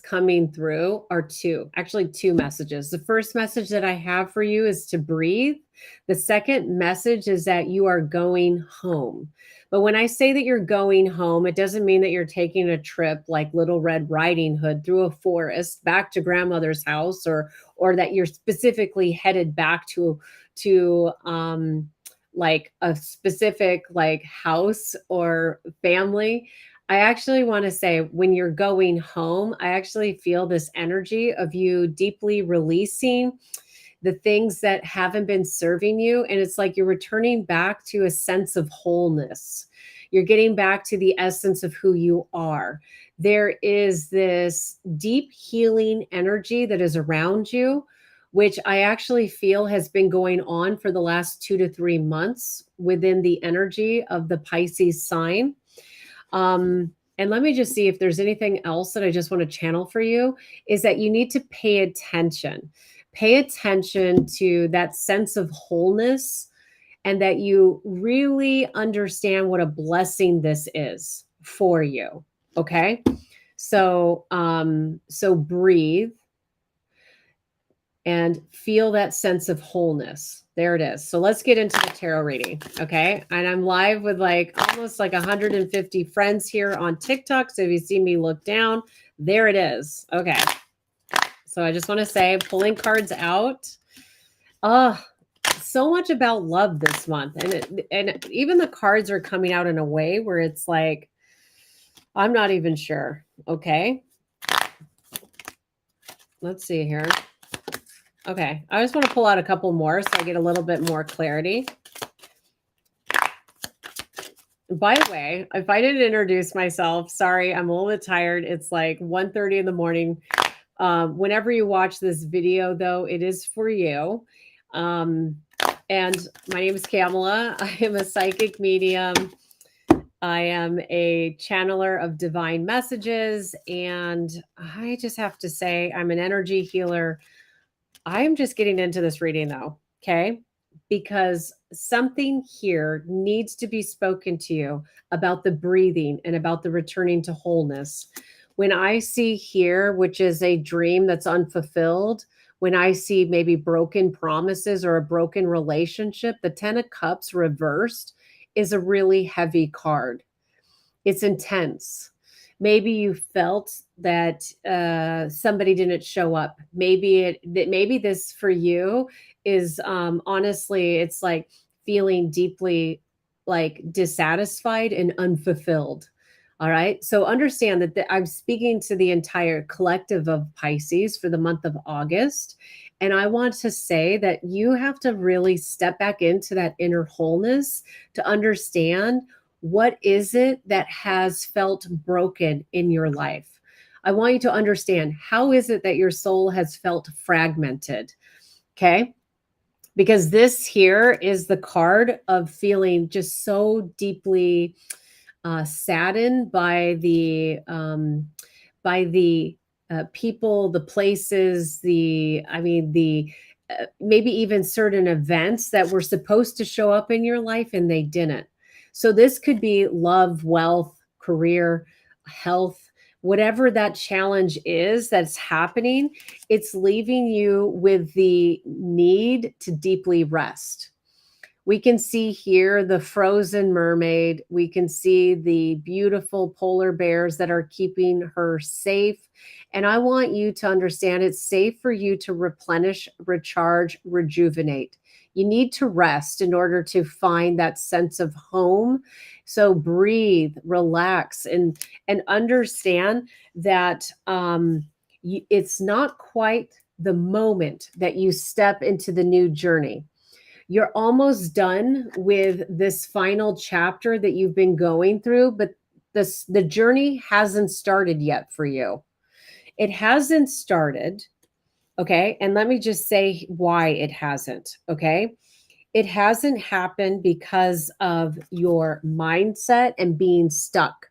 coming through are actually two messages. The first message that I have for you is to breathe. The second message is that you are going home. But when I say that you're going home, it doesn't mean that you're taking a trip like Little Red Riding Hood through a forest back to grandmother's house, or that you're specifically headed back to like a specific like house or family. I actually want to say when you're going home, I actually feel this energy of you deeply releasing the things that haven't been serving you. And it's like you're returning back to a sense of wholeness. You're getting back to the essence of who you are. There is this deep healing energy that is around you, which I actually feel has been going on for the last 2 to 3 months within the energy of the Pisces sign. And let me just see if there's anything else that I just want to channel for you, is that you need to pay attention. Pay attention to that sense of wholeness, and that you really understand what a blessing this is for you. Okay? So breathe and feel that sense of wholeness. There it is. So let's get into the tarot reading. Okay. And I'm live with like almost like 150 friends here on TikTok. So if you see me look down, there it is. Okay. So I just want to say, pulling cards out. Oh, so much about love this month. And even the cards are coming out in a way where it's like, I'm not even sure. Okay. Let's see here. Okay, I just want to pull out a couple more so I get a little bit more clarity. By the way, if I didn't introduce myself, sorry, I'm a little bit tired. It's like 1:30 in the morning. Whenever you watch this video, though, it is for you. And my name is Kamala. I am a psychic medium. I am a channeler of divine messages. And I just have to say, I'm an energy healer. I'm just getting into this reading though, okay? Because something here needs to be spoken to you about the breathing and about the returning to wholeness. When I see here, which is a dream that's unfulfilled, when I see maybe broken promises or a broken relationship, the 10 of Cups reversed is a really heavy card. It's intense. Maybe you felt that somebody didn't show up. Maybe this for you is honestly, it's like feeling deeply like dissatisfied and unfulfilled. All right. So understand that I'm speaking to the entire collective of Pisces for the month of August. And I want to say that you have to really step back into that inner wholeness to understand what is it that has felt broken in your life. I want you to understand, how is it that your soul has felt fragmented? Okay. Because this here is the card of feeling just so deeply saddened by the people, the places, the maybe even certain events that were supposed to show up in your life and they didn't. So this could be love, wealth, career, health, whatever that challenge is that's happening. It's leaving you with the need to deeply rest. We can see here the frozen mermaid. We can see the beautiful polar bears that are keeping her safe. And I want you to understand it's safe for you to replenish, recharge, rejuvenate. You need to rest in order to find that sense of home. So breathe, relax, and understand that it's not quite the moment that you step into the new journey. You're almost done with this final chapter that you've been going through, but the journey hasn't started yet for you. It hasn't started. Okay. And let me just say why it hasn't. Okay. It hasn't happened because of your mindset and being stuck.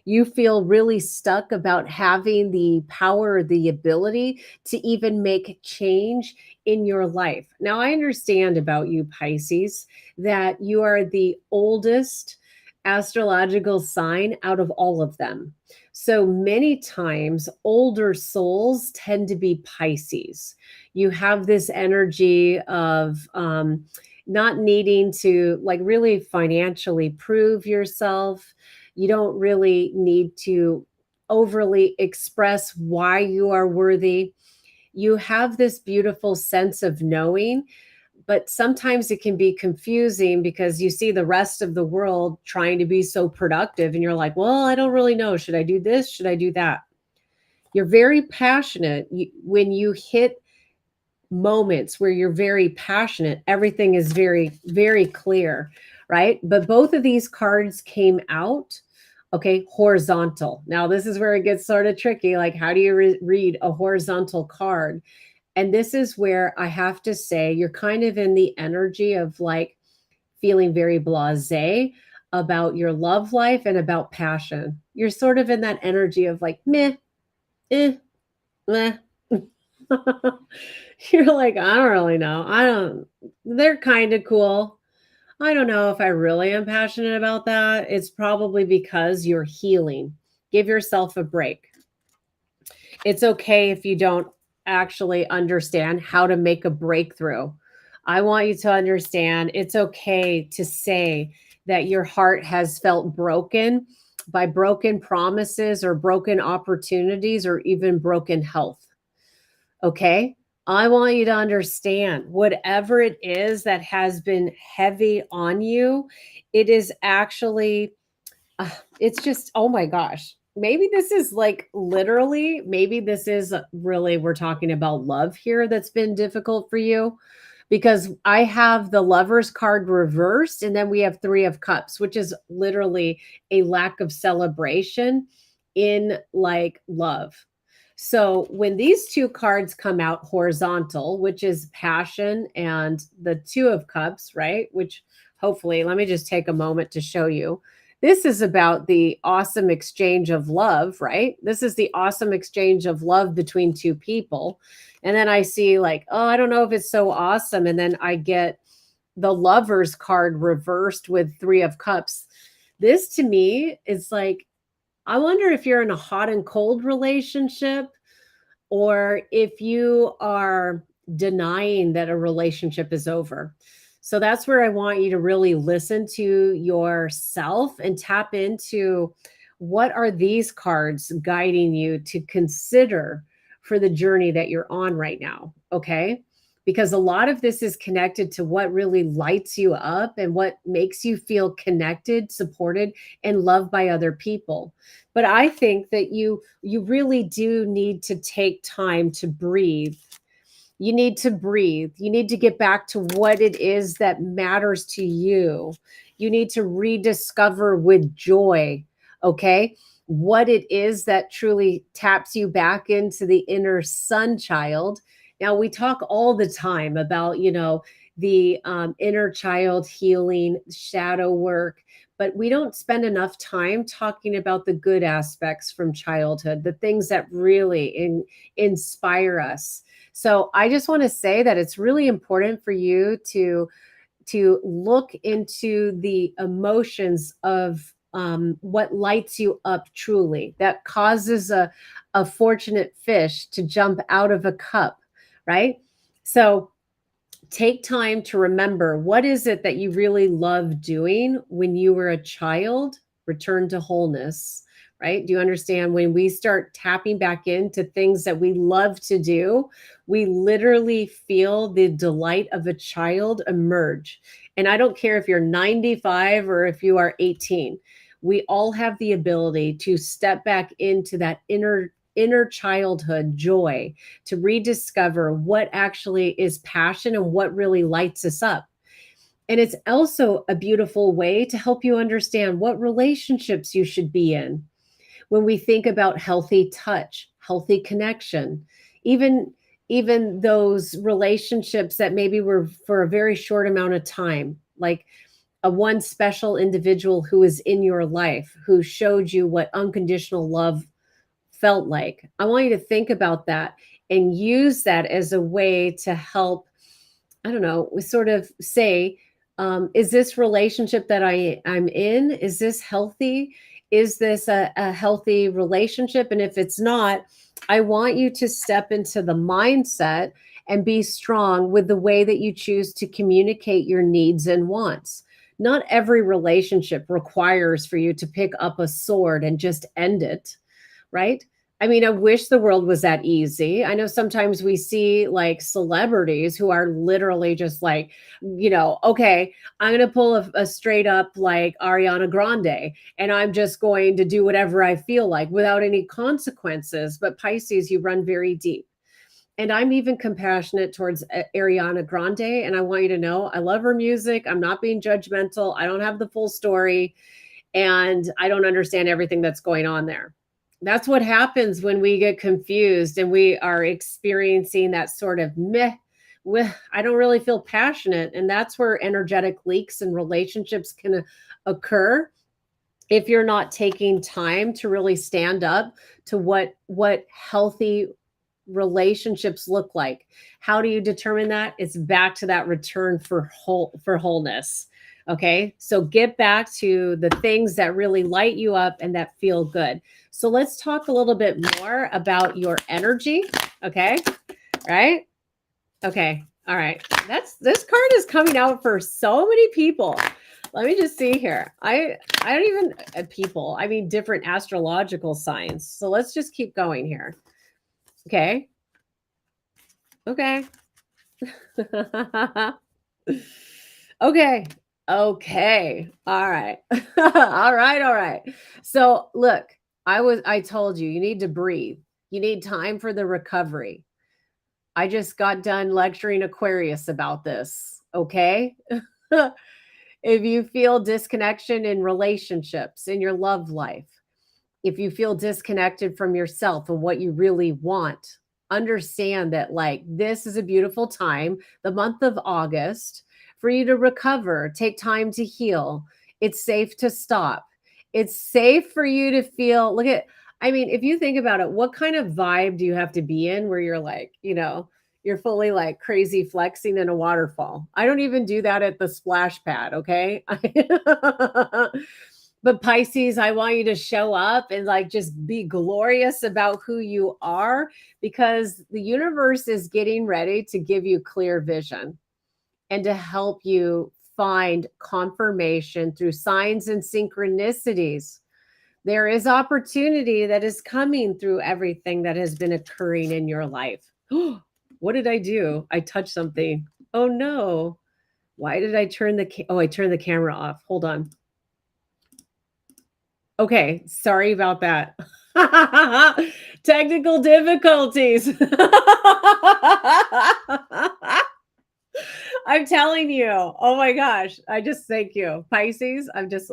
You feel really stuck about having the power, the ability to even make change in your life. Now, I understand about you, Pisces, that you are the oldest astrological sign out of all of them. So many times, older souls tend to be Pisces. You have this energy of not needing to like really financially prove yourself. You don't really need to overly express why you are worthy. You have this beautiful sense of knowing, but sometimes it can be confusing because you see the rest of the world trying to be so productive and you're like, well, I don't really know, should I do this, should I do that? You're very passionate. When you hit moments where you're very passionate, everything is very very clear, right? But both of these cards came out, okay, horizontal. Now this is where it gets sort of tricky, like how do you read a horizontal card? And this is where I have to say you're kind of in the energy of like feeling very blasé about your love life and about passion. You're sort of in that energy of like meh, eh, meh. You're like, I don't really know. I don't, they're kind of cool. I don't know if I really am passionate about that. It's probably because you're healing. Give yourself a break. It's okay if you don't actually understand how to make a breakthrough. I want you to understand it's okay to say that your heart has felt broken by broken promises or broken opportunities or even broken health. Okay? I want you to understand whatever it is that has been heavy on you, it is actually uh, it's just, oh my gosh. Maybe this is like literally, maybe this is really, we're talking about love here that's been difficult for you because I have the Lover's card reversed and then we have Three of Cups, which is literally a lack of celebration in like love. So when these two cards come out horizontal, which is passion, and the Two of Cups, right? Which hopefully, let me just take a moment to show you. This is about the awesome exchange of love, right? This is the awesome exchange of love between two people. And then I see, like, oh, I don't know if it's so awesome. And then I get the Lover's card reversed with Three of Cups. This to me is like, I wonder if you're in a hot and cold relationship or if you are denying that a relationship is over. So that's where I want you to really listen to yourself and tap into what are these cards guiding you to consider for the journey that you're on right now, okay? Because a lot of this is connected to what really lights you up and what makes you feel connected, supported, and loved by other people. But I think that you really do need to take time to breathe. You need to breathe. You need to get back to what it is that matters to you. You need to rediscover with joy, okay? What it is that truly taps you back into the inner sun child. Now, we talk all the time about, the inner child healing, shadow work, but we don't spend enough time talking about the good aspects from childhood, the things that really inspire us. So I just want to say that it's really important for you to look into the emotions of what lights you up truly, that causes a fortunate fish to jump out of a cup, right? So take time to remember what is it that you really loved doing when you were a child. Return to wholeness, right? Do you understand? When we start tapping back into things that we love to do, we literally feel the delight of a child emerge. And I don't care if you're 95 or if you are 18, we all have the ability to step back into that inner childhood joy, to rediscover what actually is passion and what really lights us up. And it's also a beautiful way to help you understand what relationships you should be in. When we think about healthy touch, healthy connection, even even those relationships that maybe were for a very short amount of time, like a one special individual who is in your life who showed you what unconditional love felt like. I want you to think about that and use that as a way to help, I don't know, we sort of say, is this relationship that I'm in, is this healthy? Is this a healthy relationship? And if it's not, I want you to step into the mindset and be strong with the way that you choose to communicate your needs and wants. Not every relationship requires for you to pick up a sword and just end it, right? I mean, I wish the world was that easy. I know sometimes we see like celebrities who are literally just like, okay, I'm going to pull a straight up like Ariana Grande, and I'm just going to do whatever I feel like without any consequences. But Pisces, you run very deep. And I'm even compassionate towards Ariana Grande. And I want you to know I love her music. I'm not being judgmental. I don't have the full story, and I don't understand everything that's going on there. That's what happens when we get confused and we are experiencing that sort of meh. I don't really feel passionate. And that's where energetic leaks in relationships can occur if you're not taking time to really stand up to what healthy relationships look like. How do you determine that? It's back to that return for wholeness. Okay? So get back to the things that really light you up and that feel good. So let's talk a little bit more about your energy, okay? Right? Okay. All right. This card is coming out for so many people. Let me just see here. I don't even people. I mean different astrological signs. So let's just keep going here. Okay. Okay. Okay. Okay. All right. All right. All right. So look, I told you need to breathe. You need time for the recovery. I just got done lecturing Aquarius about this. Okay. If you feel disconnection in relationships, in your love life, if you feel disconnected from yourself and what you really want, understand that like this is a beautiful time, the month of August, for you to recover, take time to heal. It's safe to stop. It's safe for you to feel, look at, I mean, if you think about it, what kind of vibe do you have to be in where you're like, you're fully like crazy flexing in a waterfall? I don't even do that at the splash pad, okay? But Pisces, I want you to show up and like just be glorious about who you are, because the universe is getting ready to give you clear vision and to help you find confirmation through signs and synchronicities. There is opportunity that is coming through everything that has been occurring in your life. What did I do? I touched something. Oh no. Why did I turn I turned the camera off. Hold on. Okay, sorry about that. Technical difficulties. I'm telling you. Oh my gosh. I just thank you. Pisces, I'm just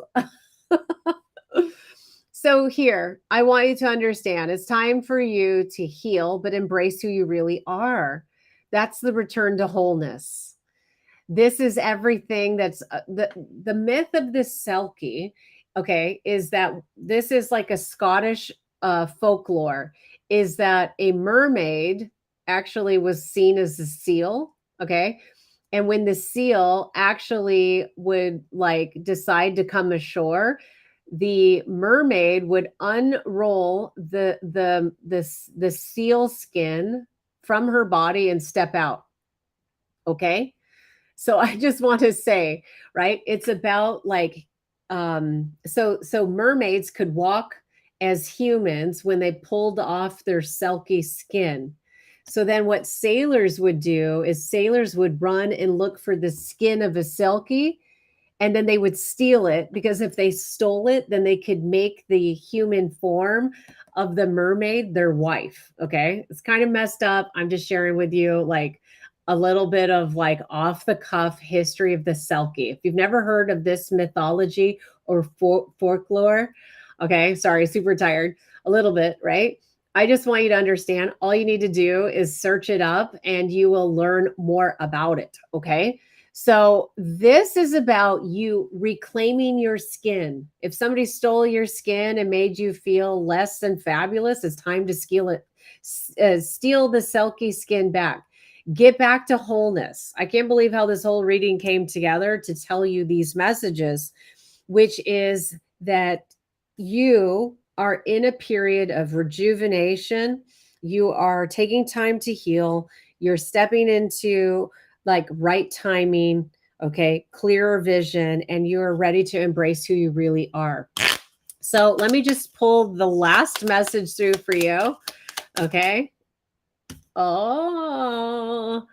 So here, I want you to understand it's time for you to heal, but embrace who you really are. That's the return to wholeness. This is everything that's the myth of this Selkie, okay, is that this is like a Scottish folklore, is that a mermaid actually was seen as a seal, okay? And when the seal actually would like decide to come ashore, the mermaid would unroll the seal skin from her body and step out. Okay? So I just want to say, right? It's about like so mermaids could walk as humans when they pulled off their silky skin. So then what sailors would do is sailors would run and look for the skin of a selkie, and then they would steal it, because if they stole it, then they could make the human form of the mermaid their wife. Okay. It's kind of messed up. I'm just sharing with you like a little bit of like off the cuff history of the Selkie. If you've never heard of this mythology or folklore, okay, sorry, super tired, a little bit, right? I just want you to understand all you need to do is search it up and you will learn more about it. Okay. So this is about you reclaiming your skin. If somebody stole your skin and made you feel less than fabulous, it's time to steal it. Steal the Selkie skin back. Get back to wholeness. I can't believe how this whole reading came together to tell you these messages, which is that you are in a period of rejuvenation. You are taking time to heal. You're stepping into like right timing, okay, clearer vision, and you are ready to embrace who you really are. So let me just pull the last message through for you. Okay. Oh,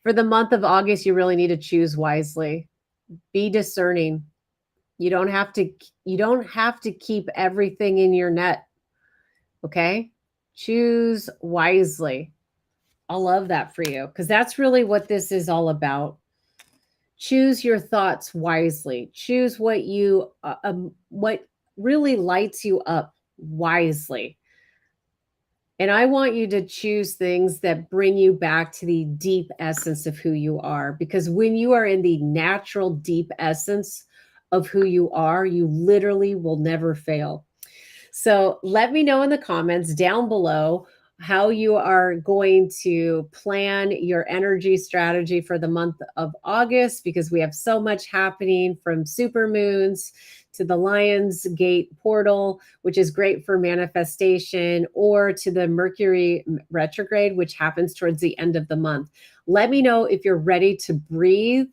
for the month of August, you really need to choose wisely. Be discerning. You don't have to you don't have to keep everything in your net, okay? Choose wisely. I love that for you because that's really what this is all about. Choose your thoughts wisely. Choose what really lights you up wisely. And I want you to choose things that bring you back to the deep essence of who you are. Because when you are in the natural, deep essence of who you are, you literally will never fail. So let me know in the comments down below how you are going to plan your energy strategy for the month of August, because we have so much happening from supermoons to the Lion's Gate portal, which is great for manifestation, or to the Mercury retrograde, which happens towards the end of the month. Let me know if you're ready to breathe,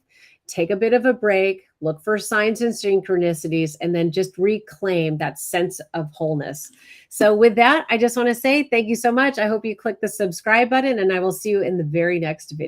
take a bit of a break, look for signs and synchronicities, and then just reclaim that sense of wholeness. So with that, I just want to say thank you so much. I hope you click the subscribe button, and I will see you in the very next video.